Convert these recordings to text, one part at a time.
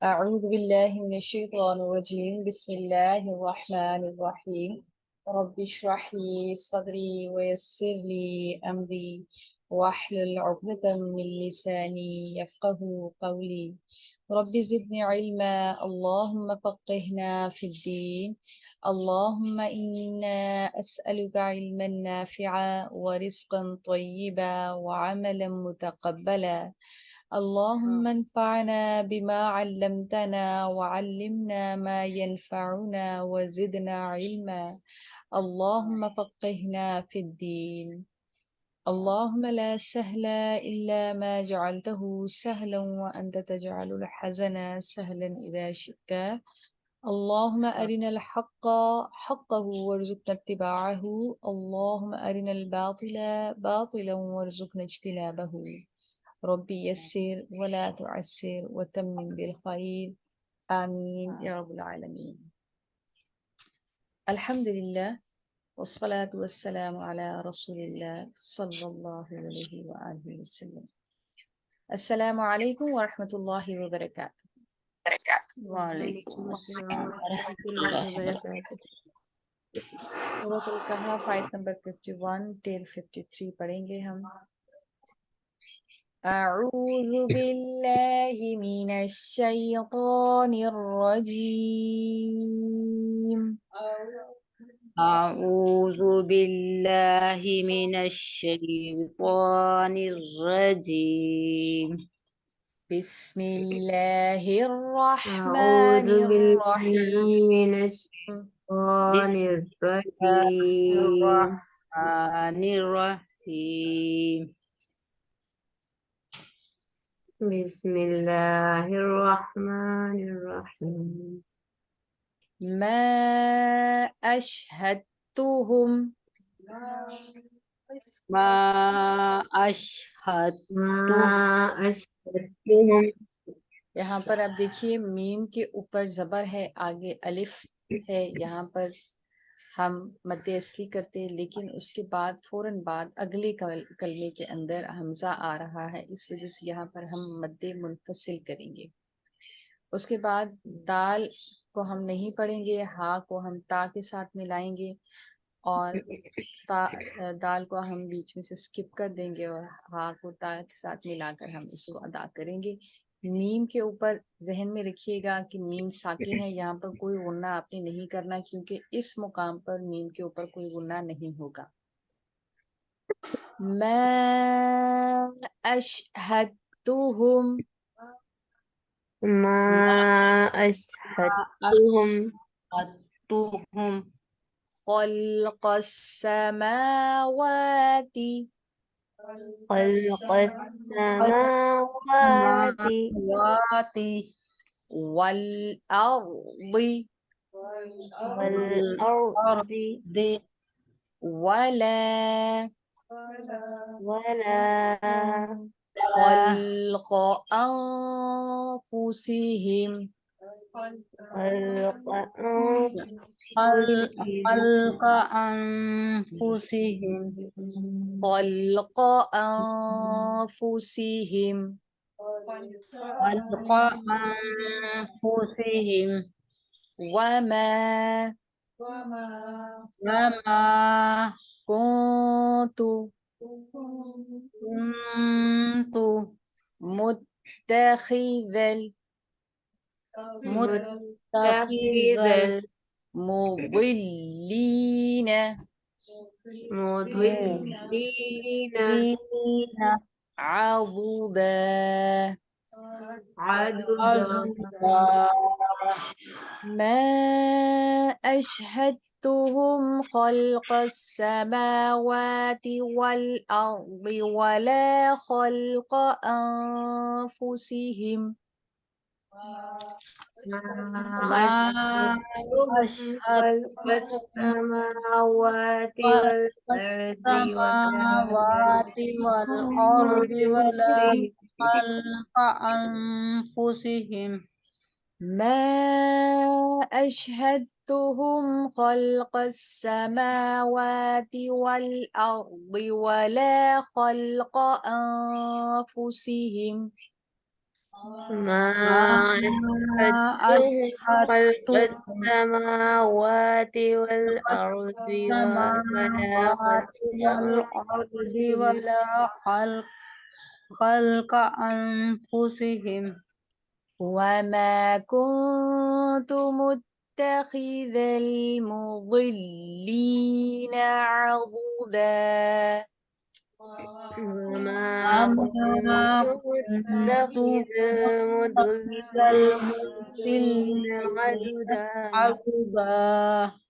أعوذ بالله من الشيطان الرجيم بسم الله الرحمن الرحيم رب اشرح لي صدري ويسر لي أمري واحلل عقدة من لساني يفقه قولي رب زدني علما اللهم فقهنا في الدين اللهم إنا أسألك علما نافعا ورزقا طيبا وعملا متقبلا اللهم انفعنا بما علمتنا وعلمنا ما ينفعنا وزدنا علما اللهم فقهنا في الدين اللهم لا سهل إلا ما جعلته سهلا وأنت تجعل الحزن سهلا إذا شئت اللهم أرنا الحق حقه وارزقنا اتباعه اللهم أرنا الباطل باطلا وارزقنا اجتنابه ربي يسر ولا تعسر وتمم بالخير آمين يا رب العالمين. الحمد لله والصلاة والسلام على رسول الله صلى الله عليه وآله وسلم. السلام عليكم ورحمة الله وبركاته. وعلیکم السلام ورحمۃ اللہ وبرکاتہ۔ سورۃ الکہف آیت نمبر 51 ٹیل 53 پڑھیں گے ہم۔ أعوذ بالله من الشيطان الرجيم اعوذ باللہ من الشیطان الرجیم۔ بسم الله الرحمن أعوذ بالله الرحيم من الشيطان الرجيم. الرحمن الرحیم۔ بسم الله الرحمن الرحيم. ما أشهدتهم ما اشہدتم۔ ما أشهدتهم. یہاں پر آپ دیکھیے میم کے اوپر زبر ہے، آگے الف ہے، یہاں پر ہم مد اصلی کرتے لیکن اس کے بعد فوراً بعد اگلے کلمے کے اندر حمزہ آ رہا ہے، اس وجہ سے یہاں پر ہم مد منفصل کریں گے۔ اس کے بعد دال کو ہم نہیں پڑھیں گے، ہا کو ہم تا کے ساتھ ملائیں گے اور دال کو ہم بیچ میں سے سکپ کر دیں گے اور ہا کو تا کے ساتھ ملا کر ہم اس کو ادا کریں گے۔ میم کے اوپر ذہن میں رکھیے گا کہ میم ساکن ہے، یہاں پر کوئی غنہ آپ نے نہیں کرنا کیونکہ اس مقام پر میم کے اوپر کوئی غنہ نہیں ہوگا۔ ما اشہدتہم ما أشهدتهم اشہدتم خلق السماوات خلق السماوات السماوات والأرض والأرض ولا ولا خلق أنفسهم خلق خلق انفسہم خلق أنفسهم خلق انفسہم وما وما كنت كنت متخذ متخذ المضلين مضلين عضدا عضدا ما أشهدتهم خلق السماوات والأرض ولا خلق أنفسهم ما ما أشهدتهم خلق السماوات والأرض السماوات والأرض ولا خلق أنفسهم ما أشهدتهم خلق السماوات والأرض ولا خلق أنفسهم ما أشهدتهم خلق السماوات والأرض ولا السماوات والأرض ولا خلق أنفسهم وما كنت متخذ المضلين عضدا وما وما كنت كنت متخذ متخذ المضلين المضلين عضدا. عضدا.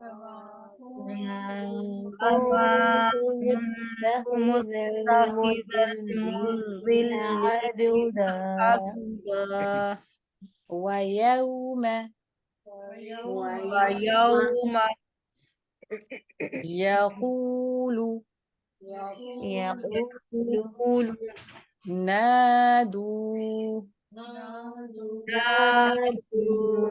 وما وما كنت كنت متخذ متخذ المضلين المضلين عضدا. عضدا. ويوم ويوم يقول يقول يقول نادوا। نادوا.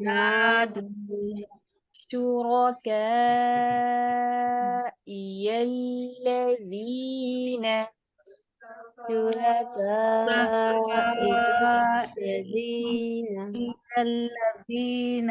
نادوا شركائي الذين شركائي الذين الذين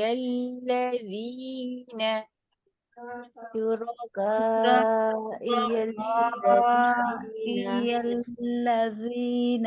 الذين شركائي الذين الذين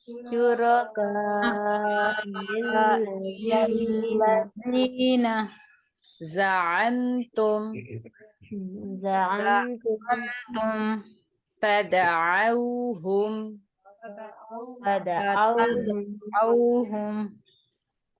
شركائي الذين الذين زعمتم زعمتم فدعوهم فدعوهم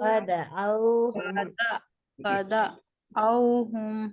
فدعوهم فدعوهم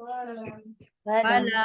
فلم فلم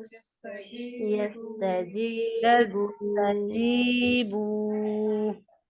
يستجيبوا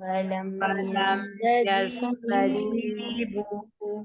فلم فلم يستجيبوا يستجيبوا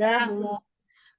له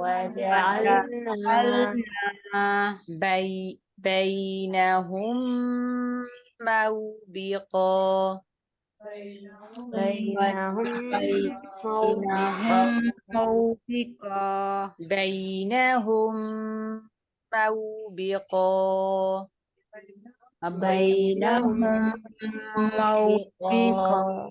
وجعلنا بينهم موبقا بينهم موبقا بينهم موبقا بينهم موبقا بينهم موبقا.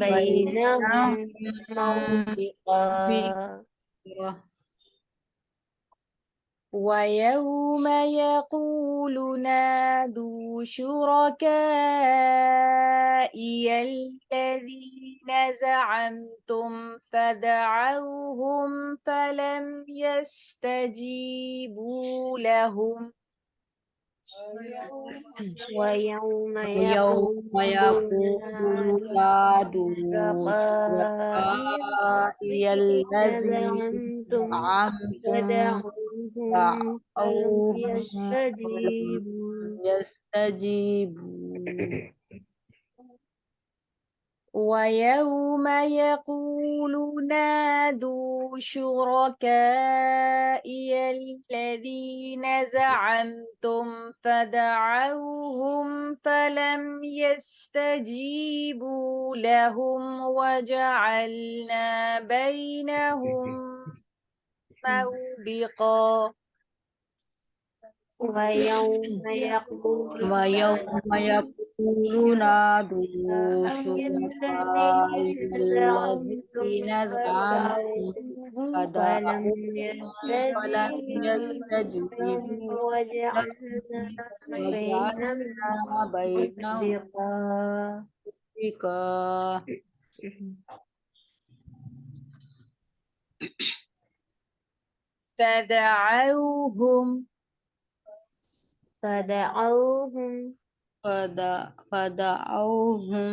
بينهم موبقا ويوم يقول نادوا شركائي الذين زعمتم فدعوهم فلم يستجيبوا لهم ويوم ويوم يقول نادوا شركائي شركائي الذين زعمتم زعمتم فدعوهم فلم فدعوهم فلم يستجيبوا يستجيبوا. ويوم يقول نادوا شركائي الذين زعمتم فدعوهم فلم يستجيبوا لهم وجعلنا بينهم موبقا ويوم يقول ويوم يقول نادوا الذين شركائي زعمتم الذين زعمتم فدعوهم فلم فدعوهم فلم يستجيبوا لهم يستجيبوا وجعلنا لهم بينهم وجعلنا بينهم موبقا. موبقا. فدعوهم فدعوهم فدعوهم.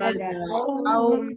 فدعوهم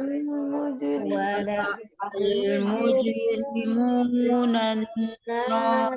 ولا المجرمون النار.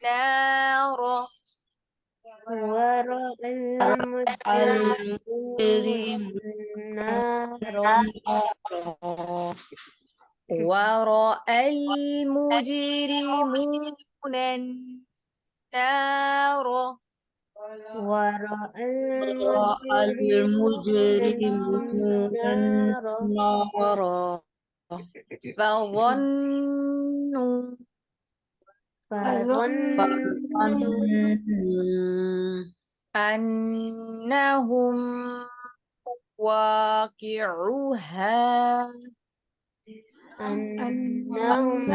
النار ورأى المجرمون النار ورأى المجرمون النار ورأى المجرمون النار النار فظنوا فظنوا أنهم واقعوها أنهم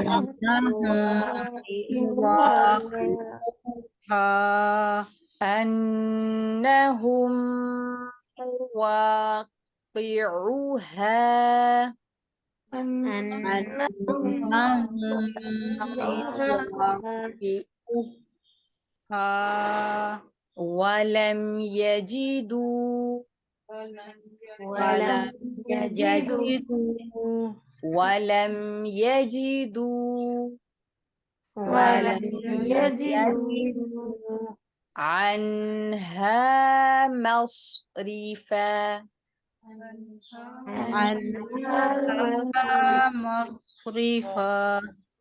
واقعوها أنهم واقعوها ولم يجدوا ولم يجدوا عنها مصرفا مصرفا.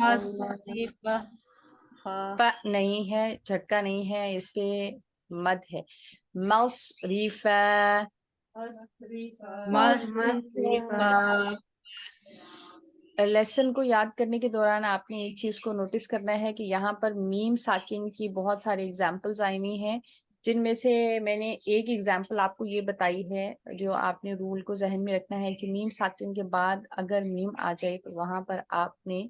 مصرفا. مصرفا ف نہیں ہے، جھٹکا نہیں ہے، اس پہ مد ہے. مصرفا. مصرفا لیسن کو یاد کرنے کے دوران آپ نے ایک چیز کو نوٹس کرنا ہے کہ یہاں پر میم ساکن کی بہت ساری اگزامپلز آئی ہوئی ہیں، جن میں سے میں نے ایک اگزامپل آپ کو یہ بتائی ہے جو آپ نے رول کو ذہن میں رکھنا ہے کہ میم ساکن کے بعد اگر میم آ جائے تو وہاں پر آپ نے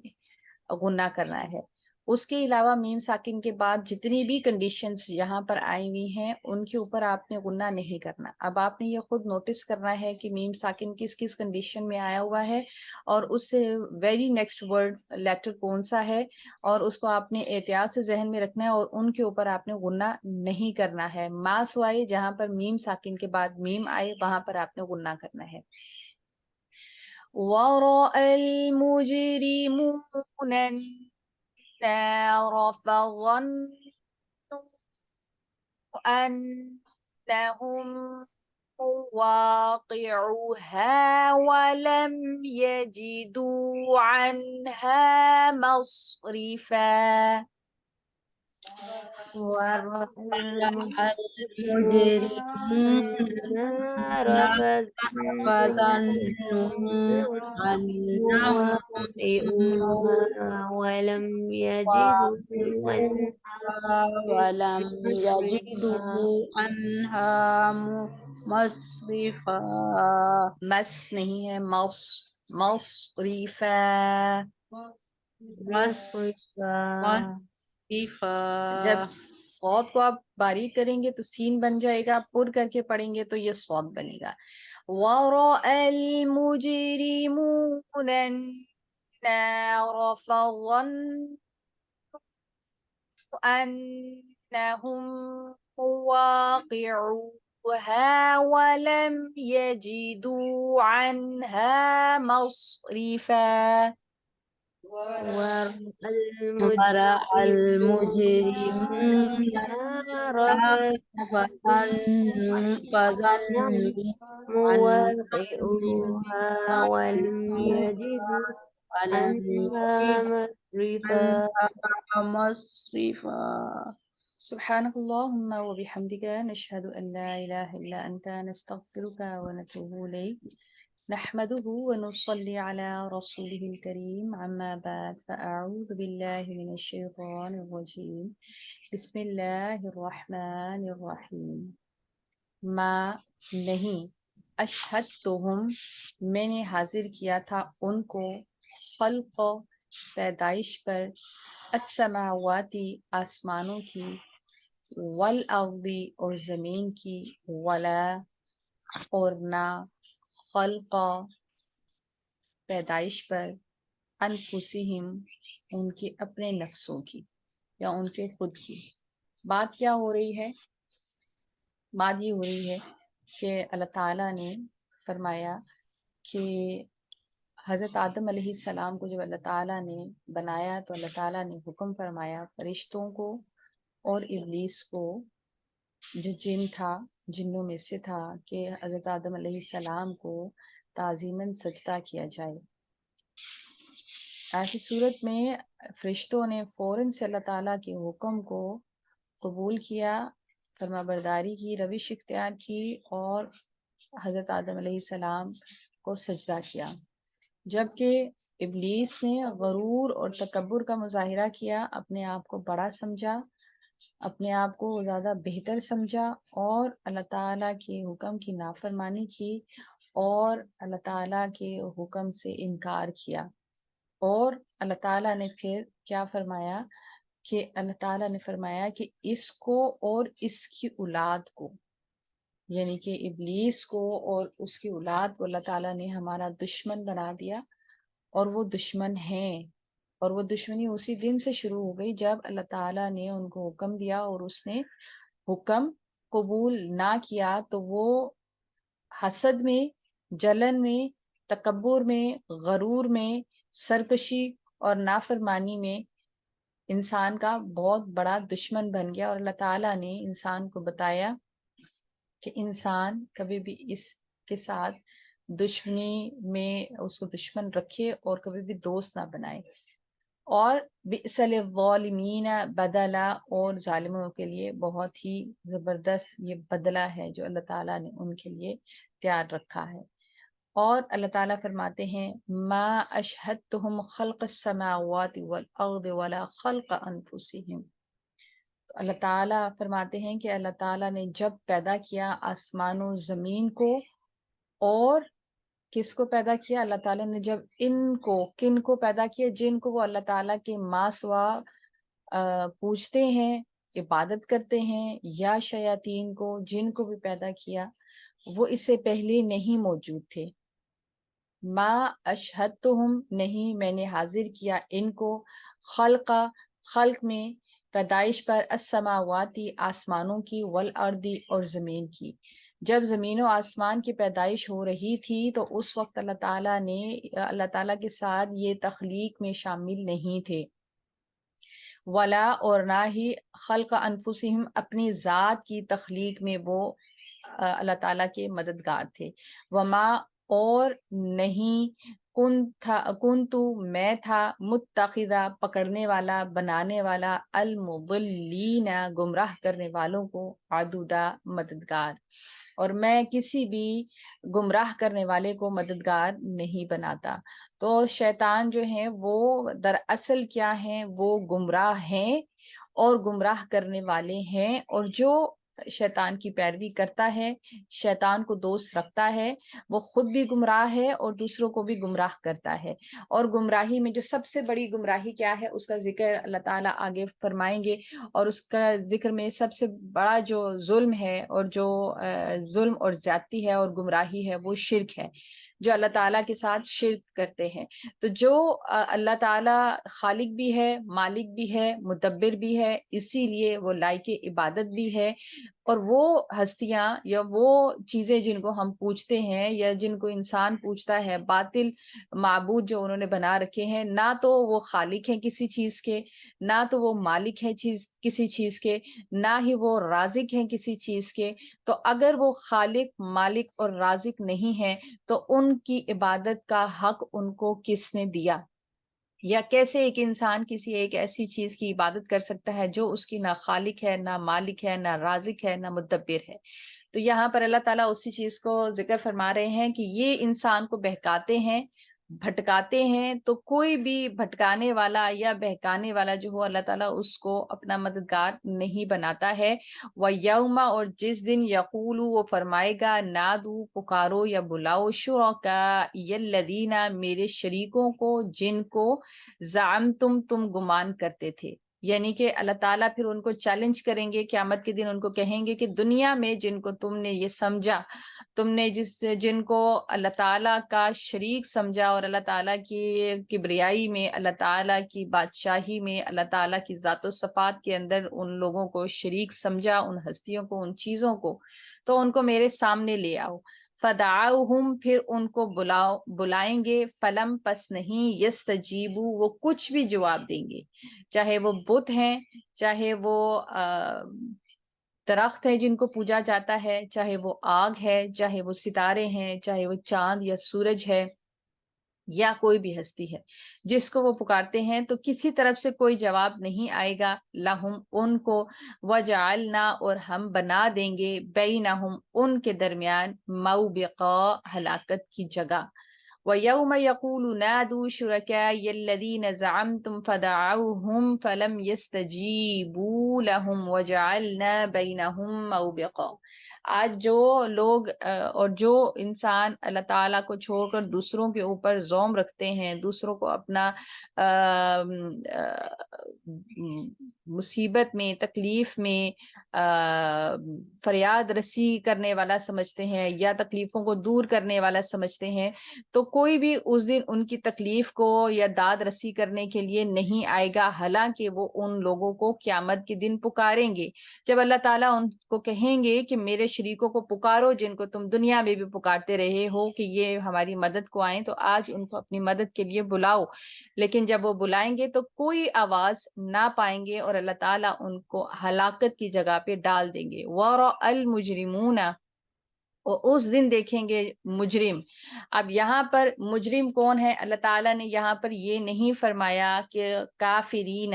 غنہ کرنا ہے. اس کے علاوہ میم ساکن کے بعد جتنی بھی کنڈیشنز یہاں پر آئی ہوئی ہیں ان کے اوپر آپ نے غنہ نہیں کرنا. اب آپ نے یہ خود نوٹس کرنا ہے کہ میم ساکن کس کس کنڈیشن میں آیا ہوا ہے اور اس سے ویری نیکسٹ ورڈ لیٹر کون سا ہے، اور اس کو آپ نے احتیاط سے ذہن میں رکھنا ہے اور ان کے اوپر آپ نے غنہ نہیں کرنا ہے. ما سوائے جہاں پر میم ساکن کے بعد میم آئے وہاں پر آپ نے غنہ کرنا ہے. وَرَأَى الْمُجْرِمُونَ النَّارَ فَظَنُّوا أَنَّهُمْ واقعوها ولم يجدوا عنها مصرفا. ورأى المجرمون المجرمون النار فظنوا أنهم واقعوها ولم يجدوا عنها ولم مصرفا. يجدوا عنها مصرفا مس نہیں ہے، مصرفا. مصرفا. جب مصرفا صوت کو آپ باریک کریں گے تو سین بن جائے گا، پر کر کے پڑھیں گے تو یہ صوت بنے گا. وَرَأَى الْمُجْرِمُونَ النَّارَ فَظَنُّوا أَنَّهُمْ واقعوها ولم يجدوا عنها مصرفا. ورأى ورأى المجرمون المجرمون النار فظنوا أنهم واقعوها ولم يجدوا ولم عنها يجدوا مصرفا. عنها مصرفا. سبحانك اللهم وبحمدك نشهد أن لا إله إلا أنت نستغفرك ونتوب إليك. نحمده ونصلي على رسوله الكريم. عما بعد فأعوذ بالله من الشيطان الرجيم. بسم الله الرحمن الرحیم. ما نہیں، اشہدتہم میں نے حاضر کیا تھا ان کو، خلق پیدائش پر، السماواتی آسمانوں کی، والارض اور زمین کی، ولا اور نہ، خلق پیدائش پر، انفسہم ان کے اپنے نفسوں کی یا ان کے خود کی. بات کیا ہو رہی ہے؟ بات یہ ہو رہی ہے کہ اللہ تعالیٰ نے فرمایا کہ حضرت آدم علیہ السلام کو جب اللہ تعالیٰ نے بنایا تو اللہ تعالیٰ نے حکم فرمایا فرشتوں کو اور ابلیس کو جو جن تھا، جنوں میں سے تھا، کہ حضرت آدم علیہ السلام کو تعظیماً سجدہ کیا جائے. ایسی صورت میں فرشتوں نے فوراً سے اللہ تعالیٰ کے حکم کو قبول کیا، فرما برداری کی، روش اختیار کی اور حضرت آدم علیہ السلام کو سجدہ کیا. جبکہ ابلیس نے غرور اور تکبر کا مظاہرہ کیا، اپنے آپ کو بڑا سمجھا، اپنے آپ کو زیادہ بہتر سمجھا اور اللہ تعالیٰ کے حکم کی نافرمانی کی اور اللہ تعالیٰ کے حکم سے انکار کیا. اور اللہ تعالیٰ نے پھر کیا فرمایا کہ اللہ تعالیٰ نے فرمایا کہ اس کو اور اس کی اولاد کو، یعنی کہ ابلیس کو اور اس کی اولاد کو اللہ تعالیٰ نے ہمارا دشمن بنا دیا، اور وہ دشمن ہیں. اور وہ دشمنی اسی دن سے شروع ہو گئی جب اللہ تعالیٰ نے ان کو حکم دیا اور اس نے حکم قبول نہ کیا تو وہ حسد میں، جلن میں، تکبر میں، غرور میں، سرکشی اور نافرمانی میں انسان کا بہت بڑا دشمن بن گیا. اور اللہ تعالیٰ نے انسان کو بتایا کہ انسان کبھی بھی اس کے ساتھ دشمنی میں اس کو دشمن رکھے اور کبھی بھی دوست نہ بنائے. اور بئس للظالمین بدلا، اور ظالموں کے لیے بہت ہی زبردست یہ بدلہ ہے جو اللہ تعالیٰ نے ان کے لیے تیار رکھا ہے۔ اور اللہ تعالیٰ فرماتے ہیں ما اشہدتہم خلق السماوات والارض ولا خلق انفسہم، تو اللہ تعالیٰ فرماتے ہیں کہ اللہ تعالیٰ نے جب پیدا کیا آسمان و زمین کو، اور کس کو پیدا کیا؟ اللہ تعالیٰ نے جب کن کو پیدا کیا؟ جن کو وہ اللہ تعالیٰ کے ماں سوا پوجتے ہیں، عبادت کرتے ہیں، یا شیاطین کو، جن کو بھی پیدا کیا وہ اس سے پہلے نہیں موجود تھے۔ ما اشہدتہم، نہیں میں نے حاضر کیا ان کو، خلق میں پیدائش پر، السماواتی آسمانوں کی، والارضی اور زمین کی۔ جب زمین و آسمان کی پیدائش ہو رہی تھی تو اس وقت اللہ تعالیٰ کے ساتھ یہ تخلیق میں شامل نہیں تھے، ولا اور نہ ہی خلق انفسہم، اپنی ذات کی تخلیق میں وہ اللہ تعالیٰ کے مددگار تھے۔ وما اور نہیں کن تو میں تھا، متخذہ پکڑنے والا، بنانے والا، المضلین گمراہ کرنے والوں کو، عدودا مددگار، اور میں کسی بھی گمراہ کرنے والے کو مددگار نہیں بناتا۔ تو شیطان جو ہیں وہ دراصل کیا ہیں؟ وہ گمراہ ہیں اور گمراہ کرنے والے ہیں، اور جو شیطان کی پیروی کرتا ہے، شیطان کو دوست رکھتا ہے، وہ خود بھی گمراہ ہے اور دوسروں کو بھی گمراہ کرتا ہے۔ اور گمراہی میں جو سب سے بڑی گمراہی کیا ہے اس کا ذکر اللہ تعالیٰ آگے فرمائیں گے، اور اس کا ذکر میں سب سے بڑا جو ظلم ہے، اور جو ظلم اور زیادتی ہے اور گمراہی ہے، وہ شرک ہے، جو اللہ تعالیٰ کے ساتھ شرک کرتے ہیں۔ تو جو اللہ تعالیٰ خالق بھی ہے، مالک بھی ہے، مدبر بھی ہے، اسی لیے وہ لائق عبادت بھی ہے۔ اور وہ ہستیاں یا وہ چیزیں جن کو ہم پوجتے ہیں یا جن کو انسان پوجتا ہے، باطل معبود جو انہوں نے بنا رکھے ہیں، نہ تو وہ خالق ہیں کسی چیز کے، نہ تو وہ مالک ہیں کسی چیز کے، نہ ہی وہ رازق ہیں کسی چیز کے۔ تو اگر وہ خالق، مالک اور رازق نہیں ہے تو ان کی عبادت کا حق ان کو کس نے دیا؟ یا کیسے ایک انسان کسی ایک ایسی چیز کی عبادت کر سکتا ہے جو اس کی نہ خالق ہے، نہ مالک ہے، نہ رازق ہے، نہ مدبر ہے؟ تو یہاں پر اللہ تعالیٰ اسی چیز کو ذکر فرما رہے ہیں کہ یہ انسان کو بہکاتے ہیں، بھٹکاتے ہیں، تو کوئی بھی بھٹکانے والا یا بہکانے والا جو ہو، اللہ تعالیٰ اس کو اپنا مددگار نہیں بناتا ہے۔ وَيَوْمَ، اور جس دن، یقول وہ فرمائے گا، نادو پکارو یا بلاؤ، شرکائی الذین میرے شریکوں کو، جن کو زعمتم تم گمان کرتے تھے، یعنی کہ اللہ تعالیٰ پھر ان کو چیلنج کریں گے قیامت کے دن، ان کو کہیں گے کہ دنیا میں جن کو تم نے یہ سمجھا، تم نے جن کو اللہ تعالیٰ کا شریک سمجھا، اور اللہ تعالیٰ کی کبریائی میں، اللہ تعالیٰ کی بادشاہی میں، اللہ تعالیٰ کی ذات و صفات کے اندر ان لوگوں کو شریک سمجھا، ان ہستیوں کو، ان چیزوں کو، تو ان کو میرے سامنے لے آؤ۔ فدعوہم، پھر ان کو بلائیں گے، فلم، پس نہیں، یستجیبو، وہ کچھ بھی جواب دیں گے، چاہے وہ بت ہیں، چاہے وہ درخت ہے جن کو پوجا جاتا ہے، چاہے وہ آگ ہے، چاہے وہ ستارے ہیں، چاہے وہ چاند یا سورج ہے، یا کوئی بھی ہستی ہے، جس کو وہ پکارتے ہیں تو کسی طرف سے کوئی جواب نہیں آئے گا، لہم، ان کو، وجعلنا، اور ہم بنا دیں گے، بینہم، ان کے درمیان، موبقا، ہلاکت کی جگہ۔ وَيَوْمَ يَقُولُ نَادُوا شُرَكَائِيَ الَّذِينَ زَعَمْتُمْ فَدَعَوْهُمْ فَلَمْ يَسْتَجِيبُوا لَهُمْ وَجَعَلْنَا بَيْنَهُمْ مَوْبِقًا۔ آج جو لوگ اور جو انسان اللہ تعالیٰ کو چھوڑ کر دوسروں کے اوپر زوم رکھتے ہیں، دوسروں کو اپنا مصیبت میں، تکلیف میں فریاد رسی کرنے والا سمجھتے ہیں، یا تکلیفوں کو دور کرنے والا سمجھتے ہیں، تو کوئی بھی اس دن ان کی تکلیف کو یا داد رسی کرنے کے لیے نہیں آئے گا، حالانکہ وہ ان لوگوں کو قیامت کے دن پکاریں گے، جب اللہ تعالیٰ ان کو کہیں گے کہ میرے شریکوں کو پکارو جن کو تم دنیا میں بھی پکارتے رہے ہو کہ یہ ہماری مدد کو آئیں، تو آج ان کو اپنی مدد کے لیے بلاؤ۔ لیکن جب وہ بلائیں گے تو کوئی آواز نہ پائیں گے، اور اللہ تعالیٰ ان کو ہلاکت کی جگہ پہ ڈال دیں گے۔ وَرَأَى الْمُجْرِمُونَ، اور اس دن دیکھیں گے مجرم. اب یہاں پر مجرم کون ہے؟ اللہ تعالیٰ نے یہاں پر یہ نہیں فرمایا کہ کافرین،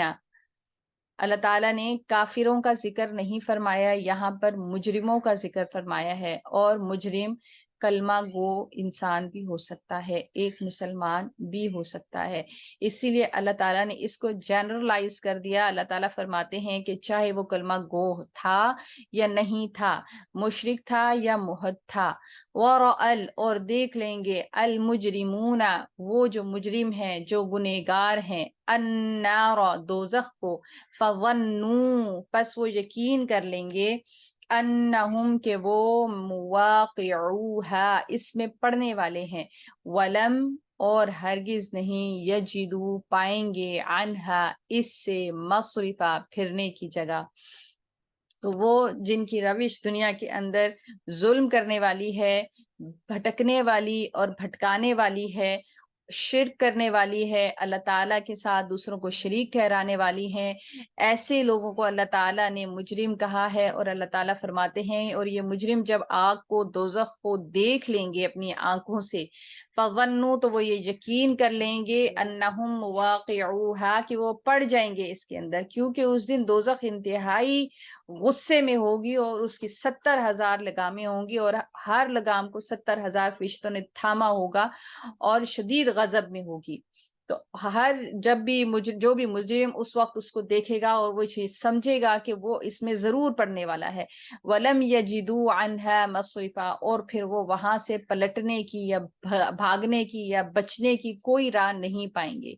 اللہ تعالیٰ نے کافروں کا ذکر نہیں فرمایا، یہاں پر مجرموں کا ذکر فرمایا ہے. اور مجرم کلمہ گو انسان بھی ہو سکتا ہے، ایک مسلمان بھی ہو سکتا ہے. اسی لیے اللہ تعالیٰ نے اس کو جنرلائز کر دیا. اللہ تعالیٰ فرماتے ہیں کہ چاہے وہ کلمہ گو تھا یا نہیں تھا، مشرک تھا یا موحد تھا. وَرَأَل، اور دیکھ لیں گے، المجرمون، وہ جو مجرم ہیں، جو گنہگار ہیں، النار، دوزخ کو، فظنوا، پس وہ یقین کر لیں گے، انہم، کہ وہ مواقعوہا، اس میں پڑنے والے ہیں، ولم، اور ہرگز نہیں، یجدو، پائیں گے، عنہا، اس سے، مصرفا، پھرنے کی جگہ. تو وہ جن کی روش دنیا کے اندر ظلم کرنے والی ہے، بھٹکنے والی اور بھٹکانے والی ہے، شرک کرنے والی ہے، اللہ تعالیٰ کے ساتھ دوسروں کو شریک ٹھہرانے والی ہیں، ایسے لوگوں کو اللہ تعالیٰ نے مجرم کہا ہے. اور اللہ تعالیٰ فرماتے ہیں، اور یہ مجرم جب آگ کو، دوزخ کو دیکھ لیں گے اپنی آنکھوں سے، فظنوا، تو وہ یہ یقین کر لیں گے، انہم مواقعوہا، کہ وہ پڑ جائیں گے اس کے اندر، کیونکہ اس دن دوزخ انتہائی غصے میں ہوگی اور اس کی 70,000 لگامیں ہوں گی، اور ہر لگام کو 70,000 فرشتوں نے تھاما ہوگا اور شدید غضب میں ہوگی. تو جب بھی جو بھی مجرم اس وقت اس کو دیکھے گا اور وہ چیز سمجھے گا کہ وہ اس میں ضرور پڑنے والا ہے. وَلَمْ يَجِدُوا عَنْهَا مَصْرِفًا، اور پھر وہ وہاں سے پلٹنے کی یا بھاگنے کی یا بچنے کی کوئی راہ نہیں پائیں گے.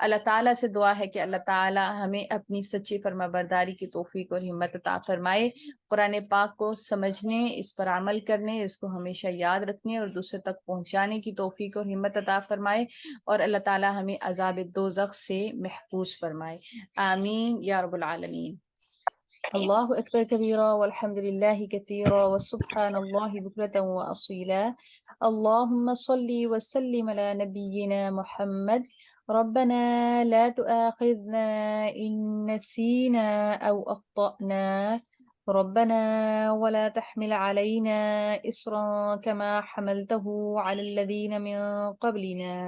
اللہ تعالیٰ سے دعا ہے کہ اللہ تعالیٰ ہمیں اپنی سچی فرما برداری کی توفیق اور ہمت عطا فرمائے. قرآن پاک کو سمجھنے، اس پر عمل کرنے، اس کو ہمیشہ یاد رکھنے اور دوسرے تک پہنچانے کی توفیق اور ہمت عطا فرمائے. اور اللہ تعالیٰ ہمیں عذاب دوزخ سے محفوظ فرمائے. آمین یا رب العالمین. اللہ اکبر کبیرا والحمد للہ کثیرا وسبحان اللہ بکرة واصیلا. اللہم صلی وسلم علی نبینا محمد. ربنا لا تؤاخذنا ان نسینا او اخطأنا. ربنا ولا تحمل علينا إصرا كما حملته على الذين من قبلنا.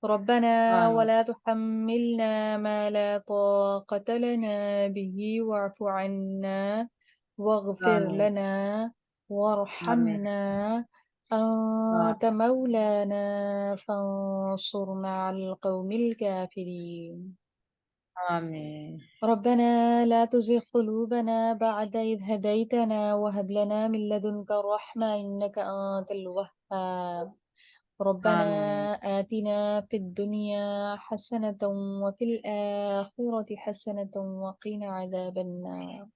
ربنا آمين. ولا تحملنا ما لا طاقة لنا به واعف عنا واغفر آمين. لنا وارحمنا أنت مولانا فانصرنا على القوم الكافرين. آمين. ربنا لا تزغ قلوبنا بعد إذ هديتنا وهب لنا من لدنك الرحمة إنك أنت الوهاب. ربنا آمين. آتنا في الدنيا حسنة وفي الآخرة حسنة وقنا عذاب النار.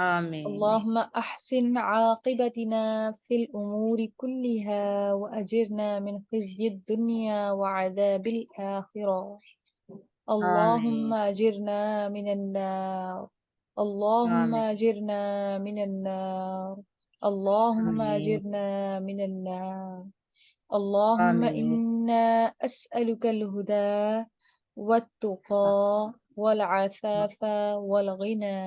آمين. اللهم أحسن عاقبتنا في الأمور كلها وأجرنا من خزي الدنيا وعذاب الآخرة. اللهم آمين. أجرنا من النار. اللهم آمين. أجرنا من النار. اللهم آمين. أجرنا من النار. اللهم آمين. إنا أسألك الهدى والتقى والعفاف والغنى.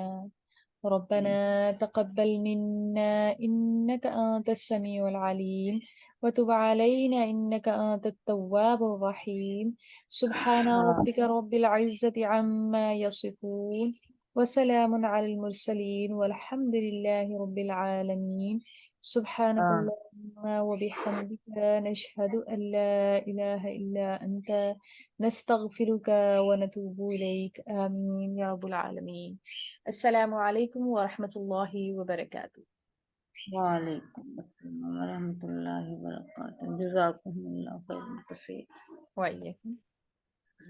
ربنا تقبل منا إنك أنت السميع العليم وتب علينا إنك أنت التواب الرحيم. سبحان ربك رب العزة عما يصفون وسلام على المرسلين والحمد لله رب العالمين. سبحانك اللهم وبحمدك نشهد أن لا إله إلا أنت نستغفرك ونتوب إليك. آمين يا رب العالمين. السلام علیکم ورحمۃ اللہ وبرکاتہ. وعلیکم السلام ورحمۃ اللہ وبرکاتہ. جزاکم اللہ خیر کثیر. وعلیکم